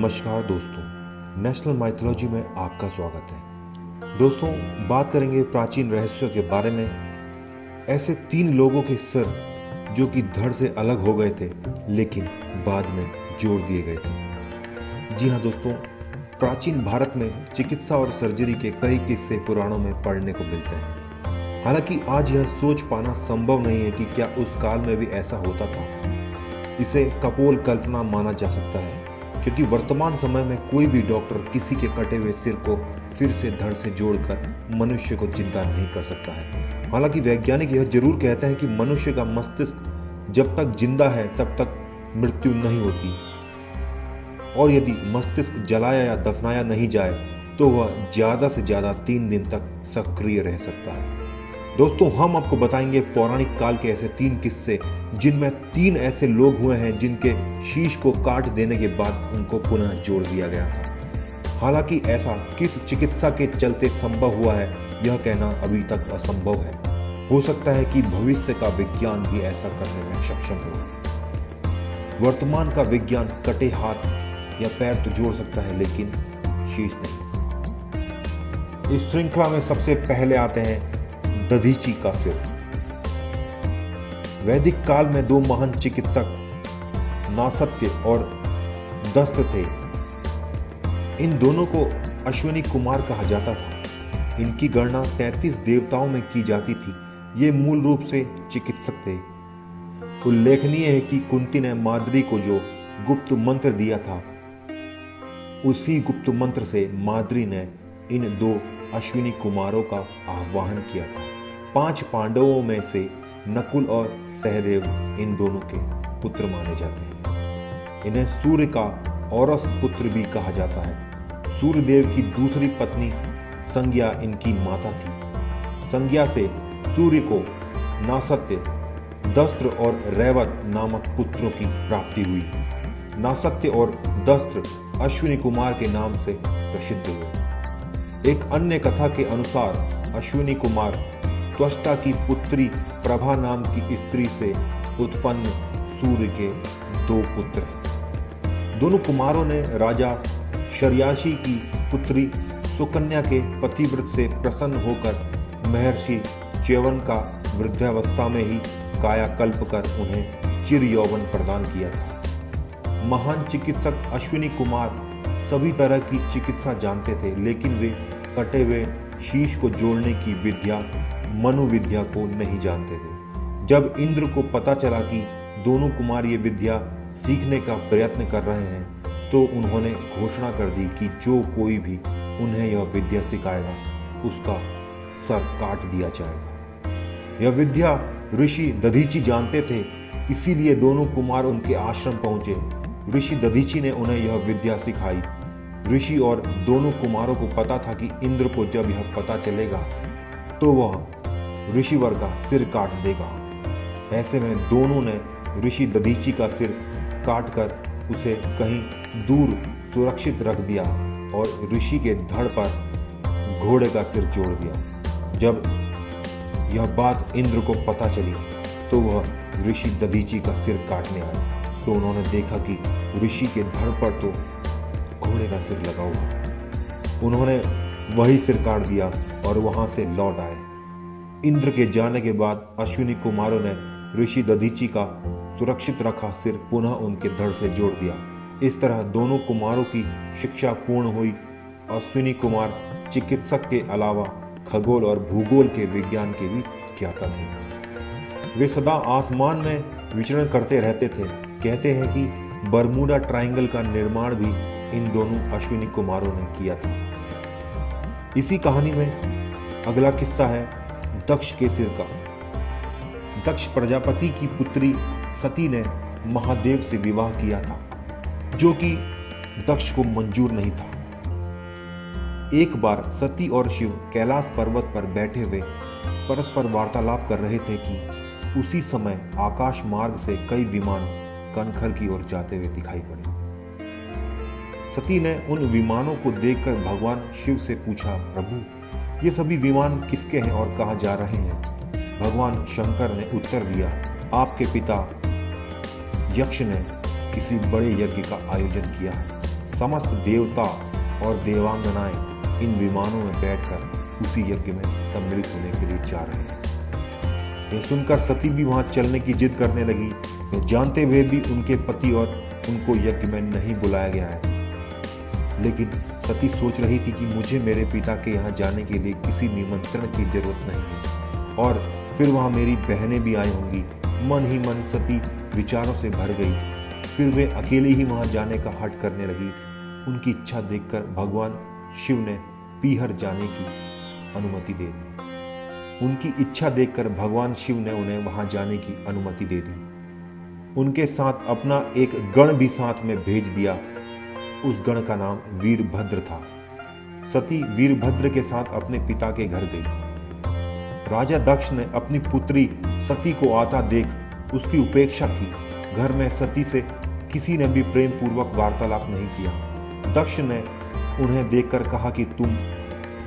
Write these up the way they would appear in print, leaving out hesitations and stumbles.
नमस्कार दोस्तों, national mythology में आपका स्वागत है। दोस्तों, बात करेंगे प्राचीन रहस्यों के बारे में। ऐसे 3 लोगों के सिर जो कि धड़ से अलग हो गए थे लेकिन बाद में जोड़ दिए गए थे। जी हाँ दोस्तों, प्राचीन भारत में चिकित्सा और सर्जरी के कई किस्से पुराणों में पढ़ने को मिलते हैं। हालांकि आज यह सोच पाना संभव नहीं है कि क्या उस काल में भी ऐसा होता था। इसे कपोल कल्पना माना जा सकता है, क्योंकि वर्तमान समय में कोई भी डॉक्टर किसी के कटे हुए सिर को फिर से धड़ से जोड़कर मनुष्य को जिंदा नहीं कर सकता है। हालांकि वैज्ञानिक यह जरूर कहते हैं कि मनुष्य का मस्तिष्क जब तक जिंदा है तब तक मृत्यु नहीं होती, और यदि मस्तिष्क जलाया या दफनाया नहीं जाए तो वह ज्यादा से ज्यादा 3 दिन तक सक्रिय रह सकता है। दोस्तों, हम आपको बताएंगे पौराणिक काल के ऐसे 3 किस्से जिनमें 3 ऐसे लोग हुए हैं जिनके शीश को काट देने के बाद उनको पुनः जोड़ दिया गया था। हालांकि ऐसा किस चिकित्सा के चलते संभव हुआ है, यह कहना अभी तक असंभव है। हो सकता है कि भविष्य का विज्ञान भी ऐसा करने में सक्षम हो। वर्तमान का विज्ञान कटे हाथ या पैर तो जोड़ सकता है लेकिन शीश नहीं। इस श्रृंखला में सबसे पहले आते हैं दधीची का सिर। वैदिक काल में 2 महान चिकित्सक नासत्य और दस्त थे। इन दोनों को अश्विनी कुमार कहा जाता था। इनकी गणना 33 देवताओं में की जाती थी। ये मूल रूप से चिकित्सक थे। उल्लेखनीय है कि कुंती ने माद्री को जो गुप्त मंत्र दिया था, उसी गुप्त मंत्र से माद्री ने इन 2 अश्विनी कुमारों का आह्वान किया था। 5 पांडवों में से नकुल और सहदेव इन दोनों के पुत्र माने जाते हैं। इन्हें सूर्य का औरस पुत्र भी कहा जाता है। सूर्यदेव की दूसरी पत्नी संज्ञा इनकी माता थी। संज्ञा से सूर्य को नासत्य, दस्त्र और रैवत नामक पुत्रों की प्राप्ति हुई। नासत्य और दस्त्र अश्विनी कुमार के नाम से प्रसिद्ध हुए। एक अन्य कथा के अनुसार अश्विनी कुमार त्वष्टा की पुत्री प्रभा नाम की स्त्री से उत्पन्न सूर्य के 2 पुत्र हैं। दोनों कुमारों ने राजा शर्याशी की पुत्री सुकन्या के पतिव्रत से प्रसन्न होकर महर्षि च्यवन का वृद्धावस्था में ही कायाकल्प कर उन्हें चिर यौवन प्रदान किया था। महान चिकित्सक अश्विनी कुमार सभी तरह की चिकित्सा जानते थे, लेकिन वे कटे हुए शीश को जोड़ने की विद्या मनोविद्या को नहीं जानते थे। जब इंद्र को पता चला कि दोनों कुमार ये विद्या सीखने का प्रयत्न कर रहे हैं, तो उन्होंने घोषणा कर दी कि जो कोई भी उन्हें यह विद्या सिखाएगा उसका सर काट दिया जाएगा। यह विद्या ऋषि दधीची जानते थे, इसीलिए दोनों कुमार उनके आश्रम पहुंचे। ऋषि दधीची ने उन्हें यह विद्या सिखाई। ऋषि और दोनों कुमारों को पता था कि इंद्र को जब यह पता चलेगा तो वह ऋषिवर का सिर काट देगा। ऐसे में दोनों ने ऋषि दधीची का सिर काटकर उसे कहीं दूर सुरक्षित रख दिया और ऋषि के धड़ पर घोड़े का सिर जोड़ दिया। जब यह बात इंद्र को पता चली तो वह ऋषि दधीची का सिर काटने आए, तो उन्होंने देखा कि ऋषि के धड़ पर तो घोड़े का सिर लगा हुआ। उन्होंने वही सिर काट दिया और वहां से लौट आए। इंद्र के जाने के बाद अश्विनी कुमारों ने ऋषि दधीची का सुरक्षित रखा सिर पुनः उनके धड़ से जोड़ दिया। इस तरह दोनों कुमारों की शिक्षा पूर्ण हुई। अश्विनी कुमार चिकित्सक के अलावा खगोल और भूगोल के विज्ञान के भी ज्ञाता थे। वे सदा आसमान में विचरण करते रहते थे। कहते हैं कि बरमूडा ट्रायंगल का निर्माण भी इन दोनों अश्विनी कुमारों ने किया था। इसी कहानी में अगला किस्सा है दक्ष के सिर का। दक्ष प्रजापति की पुत्री सती ने महादेव से विवाह किया था, जो कि दक्ष को मंजूर नहीं था। एक बार सती और शिव कैलाश पर्वत पर बैठे हुए परस्पर वार्तालाप कर रहे थे कि उसी समय आकाश मार्ग से कई विमान कनखल की ओर जाते हुए दिखाई पड़े। सती ने उन विमानों को देखकर भगवान शिव से पूछा, प्रभु, ये सभी विमान किसके हैं और कहाँ जा रहे हैं? भगवान शंकर ने उत्तर दिया, आपके पिता यक्ष ने किसी बड़े यज्ञ का आयोजन किया है। समस्त देवता और देवांगनाएं इन विमानों में बैठकर उसी यज्ञ में सम्मिलित होने के लिए जा रहे हैं। यह सुनकर सती भी वहां चलने की जिद करने लगी। यह जानते हुए भी उनके पति और उनको यज्ञ में नहीं बुलाया गया है। लेकिन सती सोच रही थी कि मुझे मेरे पिता के यहाँ जाने के लिए किसी निमंत्रण की जरूरत नहीं है, और फिर वहाँ मेरी बहनें भी आई होंगी। मन ही मन सती विचारों से भर गई। फिर वे अकेले ही वहाँ जाने का हठ करने लगी। उनकी इच्छा देखकर भगवान शिव ने पीहर जाने की अनुमति दे दी। उनकी इच्छा देखकर भगवान शिव ने उन्हें वहां जाने की अनुमति दे दी। उनके साथ अपना एक गण भी साथ में भेज दिया। उस गण का नाम वीरभद्र था। सती वीरभद्र के साथ अपने पिता के घर गई। राजा दक्ष ने अपनी पुत्री सती को आता देख उसकी उपेक्षा की। घर में सती से किसी ने भी प्रेम पूर्वक वार्तालाप नहीं किया। दक्ष ने उन्हें देखकर कहा कि तुम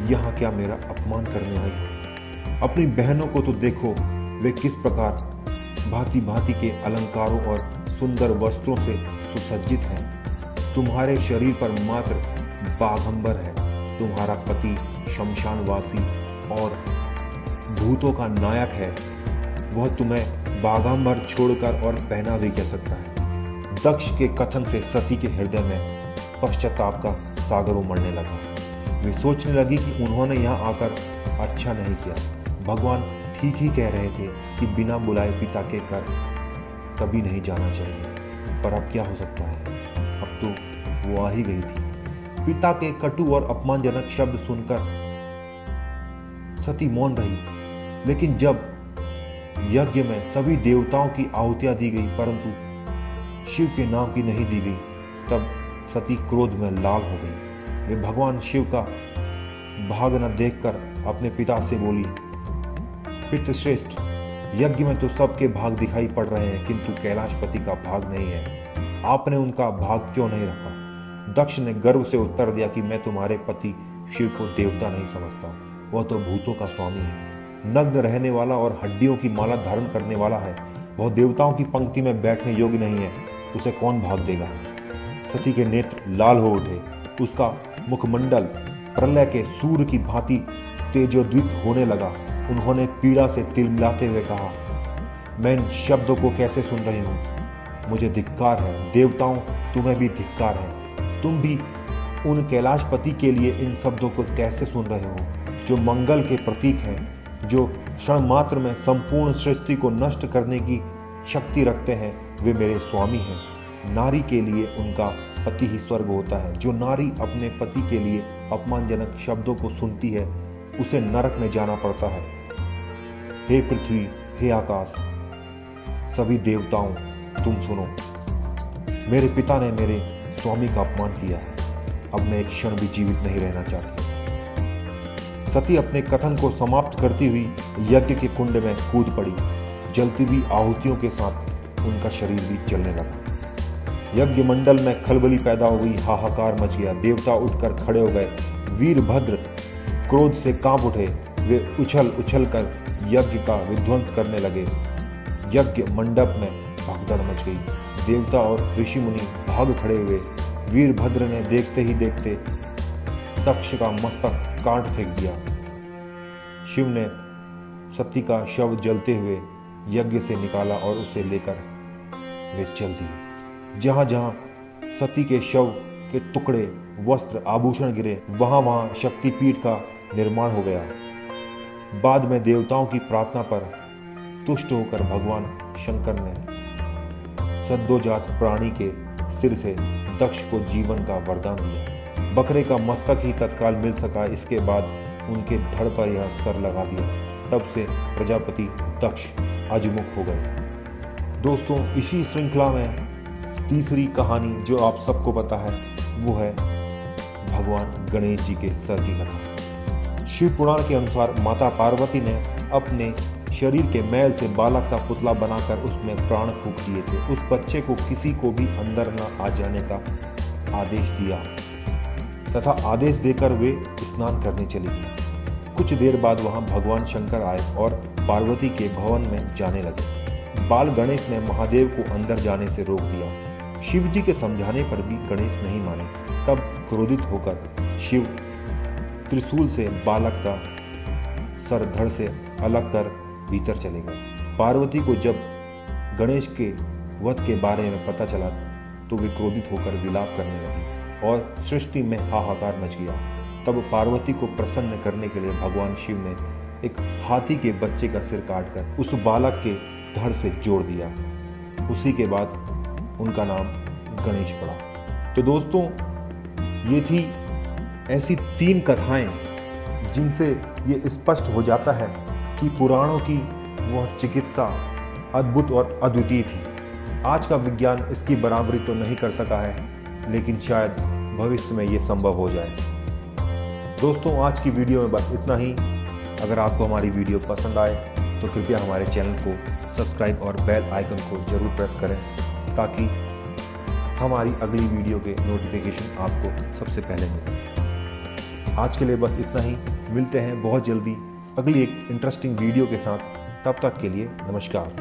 यहाँ क्या मेरा अपमान करने आई हो? अपनी बहनों को तो देखो, वे किस प्रकार भांति भांति के अलंकारों और सुंदर वस्त्रों से सुसज्जित हैं। तुम्हारे शरीर पर मात्र बाघंबर है। तुम्हारा पति शमशानवासी और भूतों का नायक है। वह तुम्हें बाघंबर छोड़कर और पहना भी कह सकता है। दक्ष के कथन से सती के हृदय में पश्चाताप का सागर उमड़ने लगा। वे सोचने लगी कि उन्होंने यहाँ आकर अच्छा नहीं किया। भगवान ठीक ही कह रहे थे कि बिना बुलाए पिता के घर कभी नहीं जाना चाहिए। पर अब क्या हो सकता है? अब तो वो आ ही गई थी। पिता के कटु और अपमानजनक शब्द सुनकर सती मौन रही। लेकिन जब यज्ञ में सभी देवताओं की आहुतियां दी गई परंतु शिव के नाम की नहीं दी गई, तब सती क्रोध में लाल हो गई। वे भगवान शिव का भाग न देखकर अपने पिता से बोली, पितृश्रेष्ठ, यज्ञ में तो सबके भाग दिखाई पड़ रहे हैं किंतु कैलाशपति का भाग नहीं है। आपने उनका भाग क्यों नहीं रखा? दक्ष ने गर्व से उत्तर दिया कि मैं तुम्हारे पति शिव को देवता नहीं समझता। वह तो भूतों का स्वामी है, नग्न रहने वाला और हड्डियों की माला धारण करने वाला है। वह देवताओं की पंक्ति में बैठने योग्य नहीं है। उसे कौन भाग देगा? सती के नेत्र लाल हो उठे। उसका मुखमंडल प्रलय के सूर्य की भांति तेजोद्दीप्त होने लगा। उन्होंने पीड़ा से तिलमिलाते हुए कहा, मैं इन शब्दों को कैसे सुन रही हूँ? मुझे धिक्कार है। देवताओं, तुम्हें भी धिक्कार है। तुम भी उन कैलाशपति के लिए इन शब्दों को कैसे सुन रहे हो, जो मंगल के प्रतीक हैं, जो क्षण मात्र में संपूर्ण सृष्टि को नष्ट करने की शक्ति रखते हैं। वे मेरे स्वामी हैं। नारी के लिए उनका पति ही स्वर्ग होता है। जो नारी अपने पति के लिए अपमानजनक शब्दों को सुनती है उसे नरक में जाना पड़ता है। हे पृथ्वी, हे आकाश, सभी देवताओं, तुम सुनो। मेरे पिता ने मेरे स्वामी का अपमान किया है। अब मैं एक क्षण भी जीवित नहीं रहना चाहती। सती अपने कथन को समाप्त करती हुई यज्ञ के कुंड में कूद पड़ी। जलती हुई आहुतियों के साथ उनका शरीर भी जलने लगा। यज्ञ मंडल में खलबली पैदा हो गई। हाहाकार मच गया। देवता उठकर खड़े हो गए। वीरभद्र क्रोध से कांप उठे। वे उछल उछल कर यज्ञ का विध्वंस करने लगे। यज्ञ मंडप में भगदड़ मच गई। देवता और ऋषि मुनि भाग खड़े हुए। वीरभद्र ने देखते ही देखते दक्ष का मस्तक काट फेंक दिया। शिव ने सती का शव जलते हुए यज्ञ से निकाला और उसे लेकर वे चल दिए। जहां जहां सती के शव के टुकड़े, वस्त्र, आभूषण गिरे, वहां वहां शक्तिपीठ का निर्माण हो गया। बाद में देवताओं की प्रार्थना पर तुष्ट होकर भगवान शंकर ने सद्योजात प्राणी के सिर से दक्ष को जीवन का वरदान दिया। बकरे का मस्तक ही तत्काल मिल सका। इसके बाद उनके धड़ पर यह सर लगा दिया। तब से प्रजापति दक्ष अजमुख हो गए। दोस्तों, इसी श्रृंखला में तीसरी कहानी जो आप सबको पता है वो है भगवान गणेश जी के सर की कथा। शिव पुराण के अनुसार माता पार्वती ने अपने शरीर के मैल से बालक का पुतला बनाकर उसमें प्राण फूंक दिए थे। उस बच्चे को किसी को भी अंदर न आ जाने का आदेश दिया तथा आदेश देकर वे स्नान करने चली गई। कुछ देर बाद वहां भगवान शंकर आए और पार्वती के भवन में जाने लगे। बाल गणेश ने महादेव को अंदर जाने से रोक दिया। शिव जी के समझाने पर भी गणेश नहीं माने। तब क्रोधित होकर शिव त्रिशूल से बालक का सर धड़ से अलग कर भीतर चले गए। पार्वती को जब गणेश के वध के बारे में पता चला तो वे क्रोधित होकर विलाप करने लगी और सृष्टि में हाहाकार मच गया। तब पार्वती को प्रसन्न करने के लिए भगवान शिव ने एक हाथी के बच्चे का सिर काटकर उस बालक के धड़ से जोड़ दिया। उसी के बाद उनका नाम गणेश पड़ा। तो दोस्तों, ये थी ऐसी 3 कथाएं जिनसे ये स्पष्ट हो जाता है कि पुराणों की वह चिकित्सा अद्भुत और अद्वितीय थी। आज का विज्ञान इसकी बराबरी तो नहीं कर सका है, लेकिन शायद भविष्य में ये संभव हो जाए। दोस्तों, आज की वीडियो में बस इतना ही। अगर आपको हमारी वीडियो पसंद आए तो कृपया हमारे चैनल को सब्सक्राइब और बेल आइकन को जरूर प्रेस करें ताकि हमारी अगली वीडियो के नोटिफिकेशन आपको सबसे पहले मिले। आज के लिए बस इतना ही। मिलते हैं बहुत जल्दी अगली एक इंटरेस्टिंग वीडियो के साथ। तब तक के लिए नमस्कार।